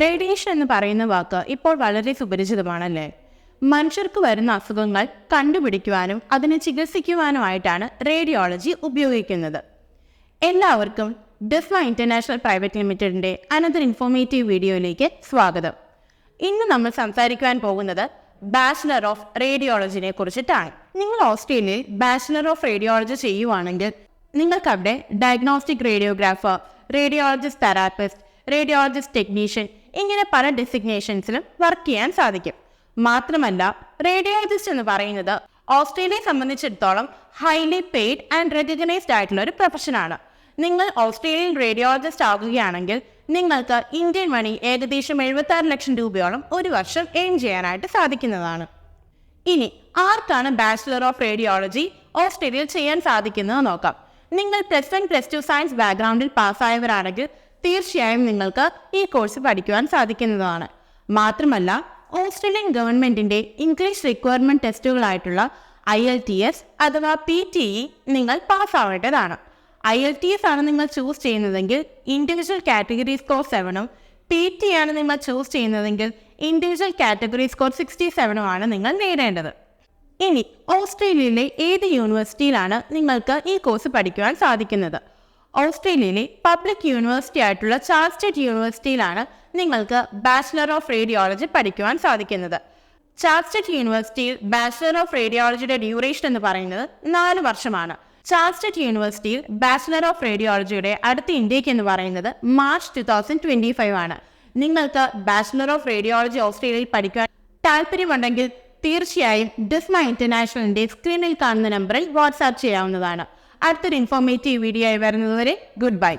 Radiation എന്ന് പറയുന്ന വാക്ക് ഇപ്പോൾ വളരെ സുപരിചിതമാണല്ലേ. മനുഷ്യർക്ക് വരുന്ന അസുഖങ്ങൾ കണ്ടുപിടിക്കുവാനും അതിനെ ചികിത്സിക്കുവാനുമായിട്ടാണ് റേഡിയോളജി ഉപയോഗിക്കുന്നത്. എല്ലാവർക്കും ഡിസ്മ ഇന്റർനാഷണൽ പ്രൈവറ്റ് ലിമിറ്റഡിന്റെ അനദർ ഇൻഫോർമേറ്റീവ് വീഡിയോയിലേക്ക് സ്വാഗതം. ഇന്ന് നമ്മൾ സംസാരിക്കുവാൻ പോകുന്നത് ബാച്ചിലർ ഓഫ് റേഡിയോളജിനെ കുറിച്ചിട്ടാണ്. നിങ്ങൾ ഓസ്ട്രേലിയയിൽ ബാച്ചിലർ ഓഫ് റേഡിയോളജി ചെയ്യുവാണെങ്കിൽ നിങ്ങൾക്ക് അവിടെ diagnostic radiographer, radiologist therapist, radiologist technician ഇങ്ങനെ പല ഡെസിഗ്നേഷൻസിലും വർക്ക് ചെയ്യാൻ സാധിക്കും. മാത്രമല്ല, റേഡിയോളജിസ്റ്റ് എന്ന് പറയുന്നത് ഓസ്ട്രേലിയയെ സംബന്ധിച്ചിടത്തോളം ഹൈലി പെയ്ഡ് ആൻഡ് റെക്കഗ്നൈസ്ഡ് ആയിട്ടുള്ള ഒരു പ്രൊഫഷനാണ്. നിങ്ങൾ ഓസ്ട്രേലിയൻ റേഡിയോളജിസ്റ്റ് ആകുകയാണെങ്കിൽ നിങ്ങൾക്ക് ഇന്ത്യൻ മണി ഏകദേശം 76 ലക്ഷം രൂപയോളം ഒരു വർഷം ഏൺ ചെയ്യാനായിട്ട് സാധിക്കുന്നതാണ്. ഇനി ആർക്കാണ് ബാച്ചിലർ ഓഫ് റേഡിയോളജി ഓസ്ട്രേലിയയിൽ ചെയ്യാൻ സാധിക്കുന്നത് നോക്കാം. നിങ്ങൾ +1+2 സയൻസ് ബാക്ക്ഗ്രൗണ്ടിൽ പാസ്സായവരാണെങ്കിൽ തീർച്ചയായും നിങ്ങൾക്ക് ഈ കോഴ്സ് പഠിക്കുവാൻ സാധിക്കുന്നതാണ്. മാത്രമല്ല, ഓസ്ട്രേലിയൻ ഗവൺമെന്റിന്റെ ഇംഗ്ലീഷ് റിക്വയർമെന്റ് ടെസ്റ്റുകളായിട്ടുള്ള IELTS അഥവാ PTE നിങ്ങൾ പാസ്സാവേണ്ടതാണ്. IELTS ആണ് നിങ്ങൾ ചൂസ് ചെയ്യുന്നതെങ്കിൽ ഇൻഡിവിജ്വൽ കാറ്റഗറി സ്കോർ 7ഉം PT ആണ് നിങ്ങൾ ചൂസ് ചെയ്യുന്നതെങ്കിൽ ഇൻഡിവിജ്വൽ കാറ്റഗറി സ്കോർ 67ഉം ആണ് നിങ്ങൾ നേടേണ്ടത്. ഇനി ഓസ്ട്രേലിയയിലെ ഏത് യൂണിവേഴ്സിറ്റിയിലാണ് നിങ്ങൾക്ക് ഈ കോഴ്സ് പഠിക്കുവാൻ സാധിക്കുന്നത്? ഓസ്ട്രേലിയയിലെ പബ്ലിക് യൂണിവേഴ്സിറ്റി ആയിട്ടുള്ള ചാൾസ് സ്റ്റേറ്റ് യൂണിവേഴ്സിറ്റിയിലാണ് നിങ്ങൾക്ക് ബാച്ചിലർ ഓഫ് റേഡിയോളജി പഠിക്കുവാൻ സാധിക്കുന്നത്. ചാൾസ് സ്റ്റേറ്റ് യൂണിവേഴ്സിറ്റിയിൽ ബാച്ചിലർ ഓഫ് റേഡിയോളജിയുടെ ഡ്യൂറേഷൻ എന്ന് പറയുന്നത് 4 വർഷമാണ്. ചാൾസ് സ്റ്റേറ്റ് യൂണിവേഴ്സിറ്റിയിൽ ബാച്ചിലർ ഓഫ് റേഡിയോളജിയുടെ അടുത്ത ഇൻടേക്ക് എന്ന് പറയുന്നത് മാർച്ച് 2025 ആണ്. നിങ്ങൾക്ക് ബാച്ചിലർ ഓഫ് റേഡിയോളജി ഓസ്ട്രേലിയയിൽ പഠിക്കാൻ താല്പര്യമുണ്ടെങ്കിൽ തീർച്ചയായും ഡിസ്മ ഇന്റർനാഷണലിന്റെ സ്ക്രീനിൽ കാണുന്ന നമ്പറിൽ വാട്സാപ്പ് ചെയ്യാവുന്നതാണ്. അടുത്തൊരു ഇൻഫോർമേറ്റീവ് വീഡിയോ ആയി വരുന്നതുവരെ ഗുഡ് ബൈ.